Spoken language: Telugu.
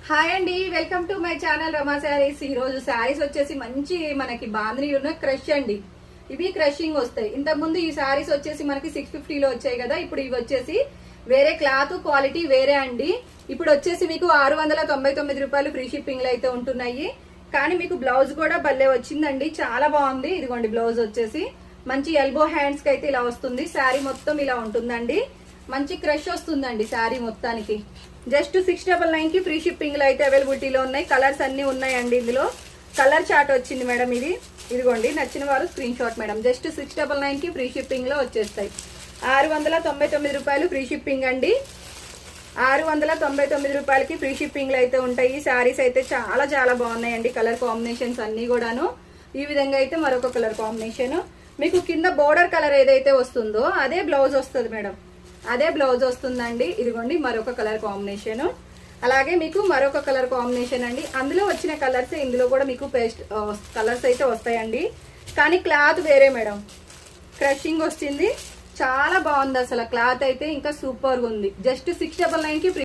హాయ్ అండి, వెల్కమ్ టు మై ఛానల్ రమా శారీస్. ఈ రోజు శారీస్ వచ్చేసి మంచి మనకి బాంధనీ ఉన్న క్రష్ అండి. ఇవి క్రషింగ్ వస్తాయి. ఇంతకు ముందు ఈ శారీస్ వచ్చేసి మనకి 650లో వచ్చాయి కదా. ఇప్పుడు ఇవి వచ్చేసి వేరే క్లాత్ క్వాలిటీ వేరే అండి. ఇప్పుడు వచ్చేసి మీకు 699 రూపాయలు ఫ్రీ షిప్పింగ్ లో అయితే ఉంటున్నాయి. కానీ మీకు బ్లౌజ్ కూడా భలే వచ్చిందండి, చాలా బాగుంది. ఇదిగోండి బ్లౌజ్ వచ్చేసి మంచి ఎల్బో హ్యాండ్స్ కి అయితే ఇలా వస్తుంది. శారీ మొత్తం ఇలా ఉంటుందండి. మంచి క్రష్ వస్తుందండి శారీ మొత్తానికి. జస్ట్ 699 కి ఫ్రీ షిప్పింగ్ లో అయితే అవైలబిలిటీలో ఉన్నాయి. కలర్స్ అన్ని ఉన్నాయండి. ఇందులో కలర్ చార్ట్ వచ్చింది మేడం. ఇదిగోండి, నచ్చిన వారు స్క్రీన్ షాట్ మేడం. జస్ట్ 699 కి ఫ్రీ షిప్పింగ్ లో వచ్చేస్తాయి. 699 రూపాయలు ఫ్రీ షిప్పింగ్ అండి. 699 రూపాయలకి ఫ్రీ షిప్పింగ్ లో అయితే ఉంటాయి. శారీస్ అయితే చాలా చాలా బాగున్నాయండి. కలర్ కాంబినేషన్స్ అన్ని కూడాను ఈ విధంగా అయితే మరొక కలర్ కాంబినేషన్. మీకు కింద బోర్డర్ కలర్ ఏదైతే వస్తుందో అదే బ్లౌజ్ వస్తుంది మేడం. అదే బ్లౌజ్ వస్తుందండి. ఇదిగోండి మరొక కలర్ కాంబినేషన్. అలాగే మీకు మరొక కలర్ కాంబినేషన్ అండి. అందులో వచ్చిన కలర్స్ ఇందులో కూడా మీకు పేస్ట్ కలర్స్ అయితే వస్తాయండి. కానీ క్లాత్ వేరే మేడం. క్రషింగ్ వచ్చింది, చాలా బాగుంది. అసలు క్లాత్ అయితే ఇంకా సూపర్గా ఉంది. జస్ట్ 699 కి